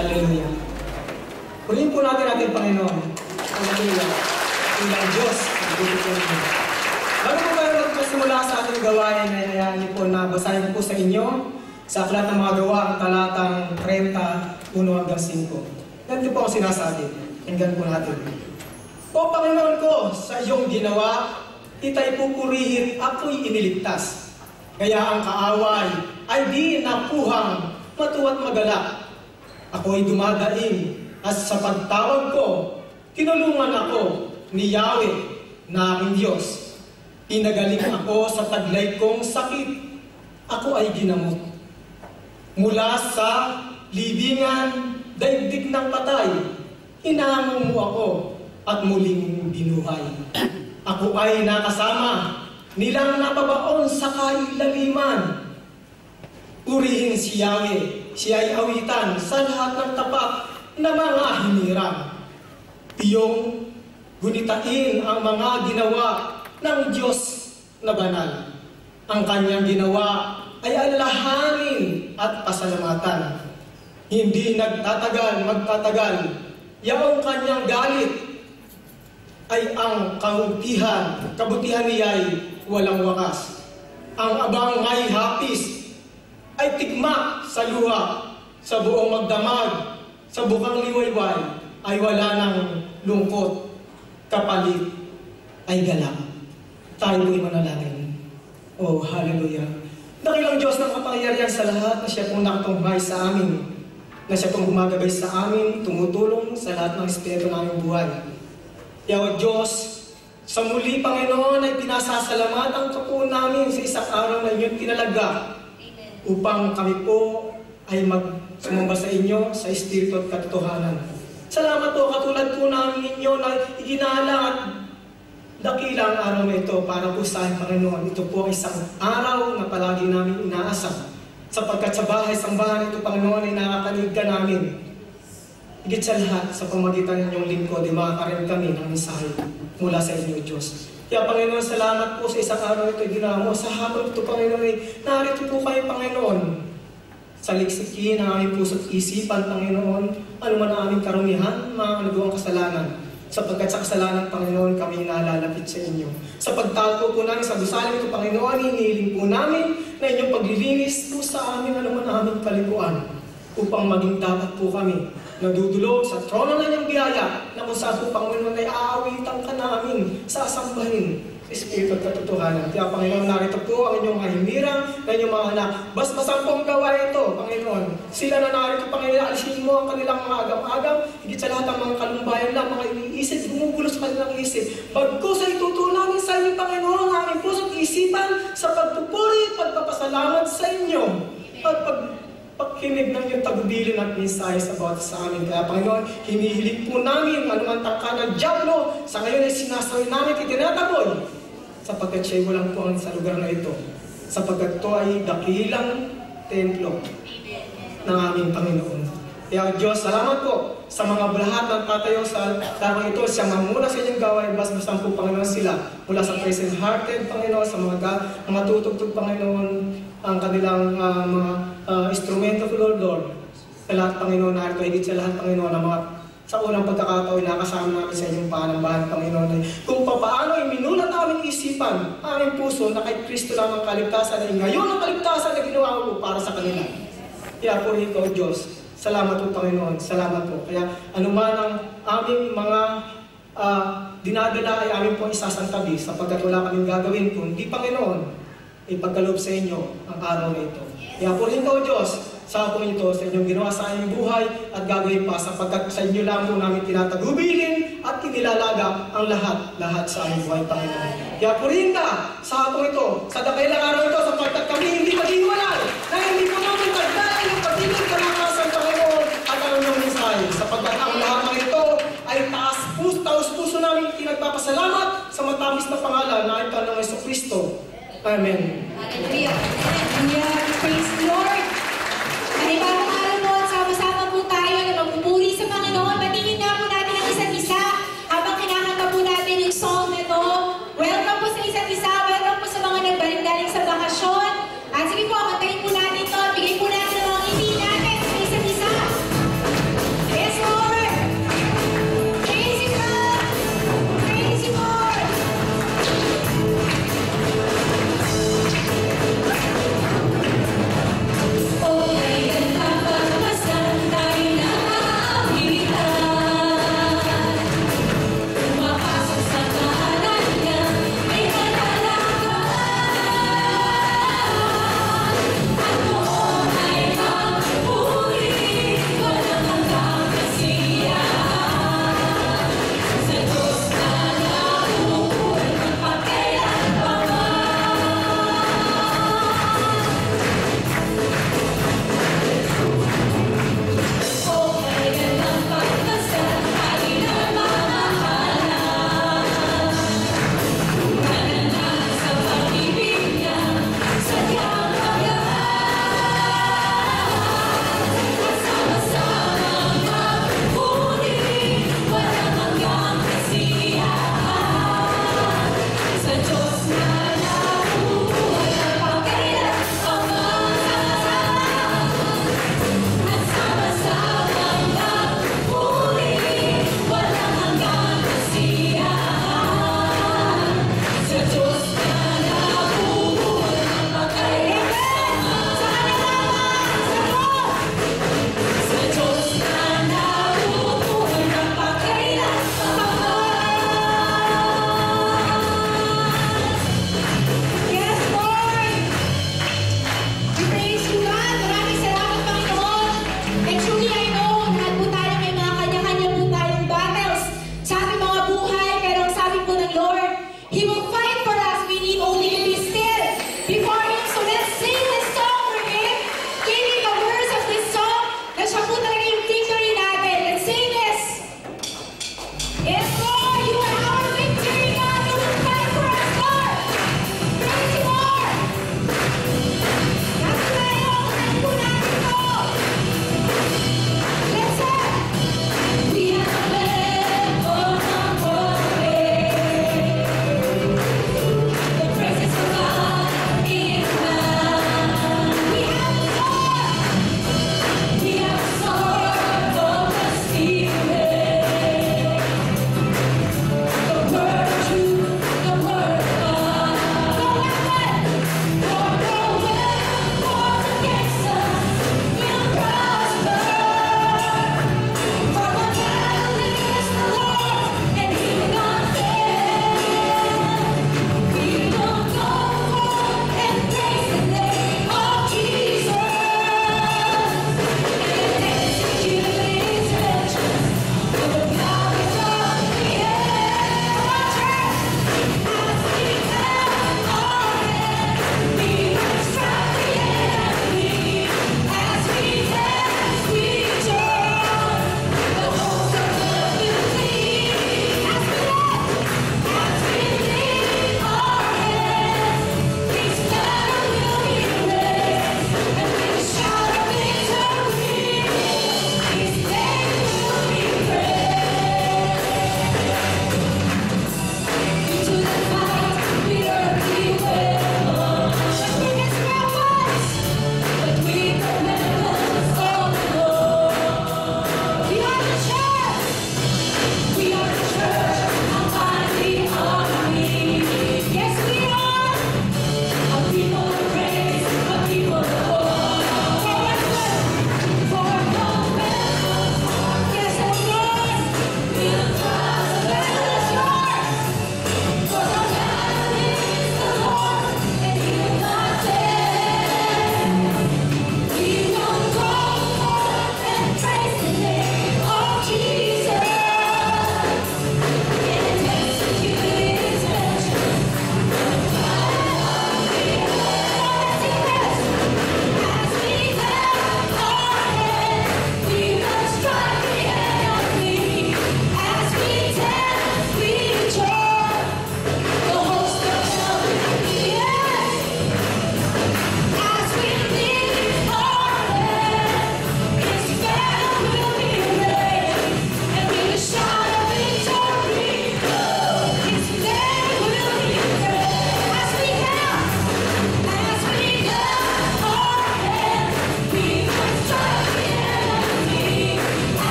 Hallelujah. Purihin po natin ating Panginoon. Hallelujah. Ilang Diyos. Bago po tayo magpasimula sa ating gawain, ay hayaan niyo po na basahin po sa inyo sa Aklat ng mga Gawa, ang talatang 30, 1 hanggang 5. Ganito po ang sinasabi. Tingnan po natin. O Panginoon ko, sa iyong ginawa, ita'y pupurihin, ako'y iniligtas. Kaya ang kaaway ay di nakuhang matuwa't magalak. Ako'y dumadaing at sa pagtawag ko, tinulungan ako ni Yahweh na aking Diyos. Pinagaling ako sa taglay kong sakit. Ako ay ginamot. Mula sa libingan, daigdig ng patay, hinamon mo ako at muling binuhay. Ako ay nakasama nilang napabaon sa kailaliman. Purihin si Yahweh, siya ay awitan sa lahat ng tapat na mga hinirang. Iyong gunitain ang mga ginawa ng Diyos na banal. Ang kanyang ginawa ay alalahanin at pasalamatan. Hindi magtatagal. Yaong kanyang galit ay ang kabutihan niya ay walang wakas. Ang abang may hapis ay tigma sa luha, sa buong magdamag, sa bukang liwayway ay wala ng lungkot, kapalit ay galak. Tayo po'y manalangin. Oh, hallelujah. Dakilang Diyos ng kapangyarihan sa lahat na siya pong nakatunghay sa amin, na siya pong gumagabay sa amin, tumutulong sa lahat ng espiritu ng aming buhay. Kaya Diyos, sa muli, Panginoon, ay pinasasalamatan ka po namin sa isang araw na inyong tinalaga upang kami po ay magsumamba sa inyo sa espiritu at katotohanan. Salamat po, katulad po namin ninyo na iginala at dakilang araw na ito para po sa aking Panginoon. Ito po ay isang araw na palagi namin inaasam. Sapagkat sa bahay-sambahan ito, Panginoon, ay nakakanig ka namin. Higit sa lahat, sa pamagitan ng inyong lingkod, ay makakarin kami ng mensahe mula sa inyo, Diyos. Kaya, Panginoon, salamat po sa isang araw na ito ginawa mo. Sa hapon ito, Panginoon, ay narito po kayo, Panginoon. Sa liksikin ang aming puso't isipan, Panginoon, ano man ang aming karumihan, mga nagawang kasalanan. Sapagkat sa kasalanan, Panginoon, kami nalalapit sa inyo. Sa pagtago po namin sa gusaling ito, Panginoon, hinihiling po namin na inyong paglilinis po sa amin, ano man ang aming kalikuan, upang maging dapat po kami nadudulog sa trono na niyang biyaya na kung saan po, Panginoon, ay aawitan ka namin, sasambahin Espiritu at katotohanan. Kaya, Panginoon, narito po ang inyong kahimirang, na inyong mga anak. Basbasan po ang gawain ito, Panginoon. Sila na narito, Panginoon, alisin mo ang kanilang mga agam-agam, higit sa lahat ng mga kalumbayan lang, mga iniisip, gumugulo sa kanilang isip. Bagkus ay tutunamin sa inyo, Panginoon, ang aming puso't isipan sa pagpupuri at pagpapasalamat sa inyo. At pagkinig ng iyong tagubilin at mensahe sa bawat sa amin. Kaya, Panginoon, hinihiling po namin anuman tangka ng Diablo, sa ngayon ay sinasawi namin itinataboy. Sapagkat siya'y walang puwan sa lugar na ito. Sapagkat ito ay dakilang templo ng aming Panginoon. Kaya Diyos, salamat po sa mga lahat ng tatayo sa darang ito. Siya mamuna sa inyong gawain, basbasan po, Panginoon, sila. Mula sa present-hearted, Panginoon, sa mga tutugtog, Panginoon, ang kanilang mga instrumento, Lord. Sa lahat, Panginoon, narito, higit sa lahat, Panginoon, ang mga sa unang pagkakataon, nakasama namin sa inyong panambahan, Panginoon, kung paano ay minulat aming isipan, aming puso, na kay Kristo lang ang kaligtasan, ay ngayon ang kaligtasan na ginawa mo para sa kanila. Kaya po ikaw, Diyos, salamat po, Panginoon, salamat po. Kaya anuman ang aming mga dinadala ay aming po isasantabi, sapagkat wala kaming gagawin kundi, Panginoon, ipagkaloob sa inyo ang araw na ito. Kaya po ikaw, Diyos, sa hapon ito, sa inyong ginawa sa aming buhay at gagawin pa, sapagkat sa inyo lang po namin tinatagubilin at inilalaga ang lahat sa aming buhay, Panginoon. Kaya purihin ka sa hapon ito, sa dakilang araw ito, sapagkat kami hindi maghiwalay, na hindi po namin tagdaan yung pagdinig kalakasan, Panginoon, at ang inyong mensahe, sapagkat ang lahat ng ito ay taos-puso namin pinagpapasalamat sa matamis na pangalan na ito ng Jesucristo. Amen. Hallelujah. Hallelujah. Praise the Lord. Panibagong araw po at sama-sama po tayo na magpupuri sa Panginoon. Batingin nga po natin ang isa't isa habang kinakanta po natin yung song na ito. Welcome po sa isa't isa. Welcome po sa mga nagbaling-galing sa bakasyon. At sige po, kantahin po natin ito. Bigay po natin ang mga ngiti natin sa isa't isa.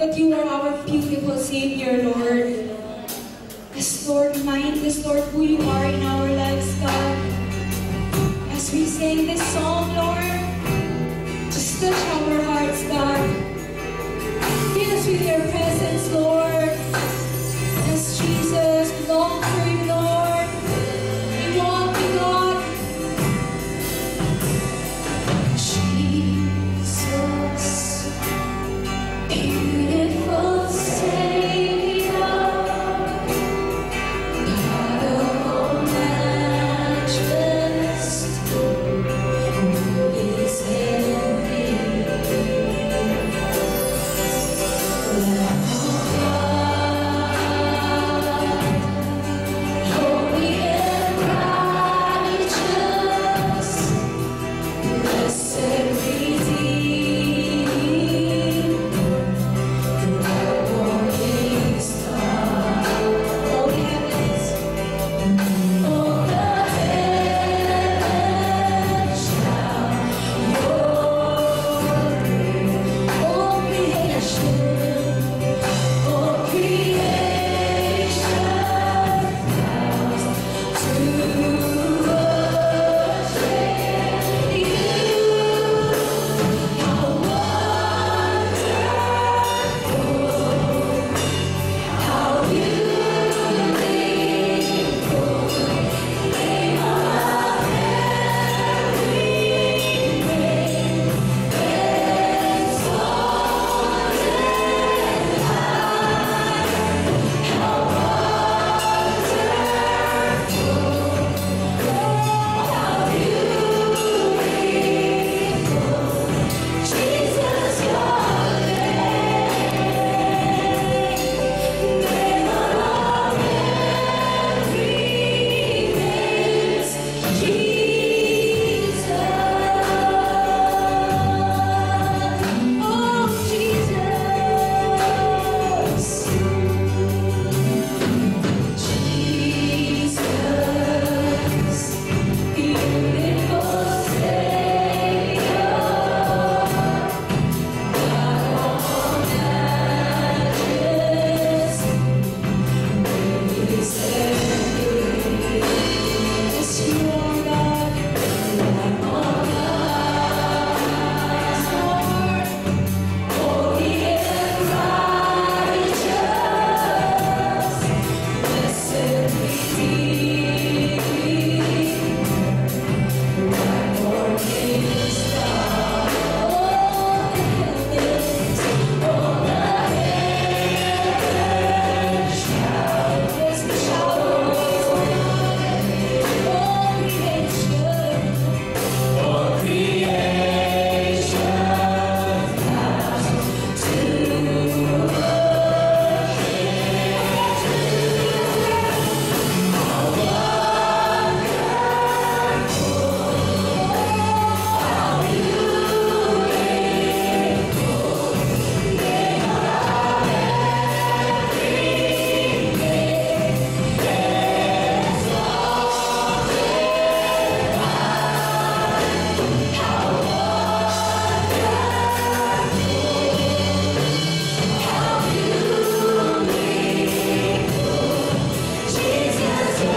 that you are our beautiful Savior, Lord. Yes, Lord, remind us, Lord, who you are in our lives, God. As we sing this song, Lord, just touch our hearts, God. Fill us with your presence, Lord. Yes, Jesus, we long for you, Lord. We want you, God. Jesus, beautiful Savior, God of all majesty, who is heavenly, Lamb of God, holy and righteous, blessed Redeemer, morning star. All the heavens shout your praise. All creation bows to worship you. How wonderful, how beautiful, name of Jesus, your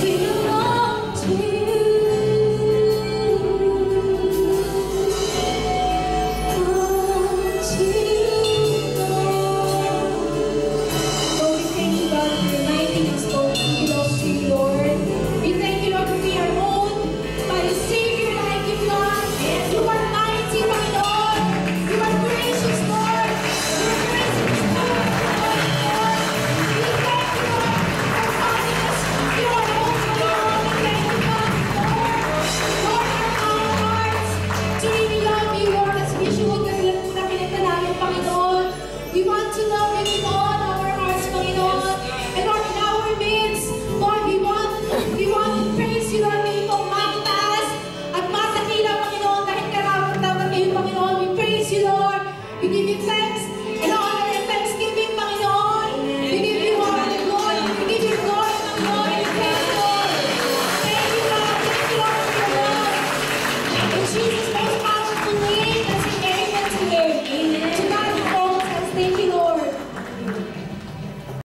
We belong to you. We want to love you with all our hearts, Panginoon. And Lord, in our midst, Lord, we want to praise you, Lord, kayo pong mataas at masakila, Panginoon, dahil karapat dapat kayo, Panginoon. We praise you, Lord. We give you thanks.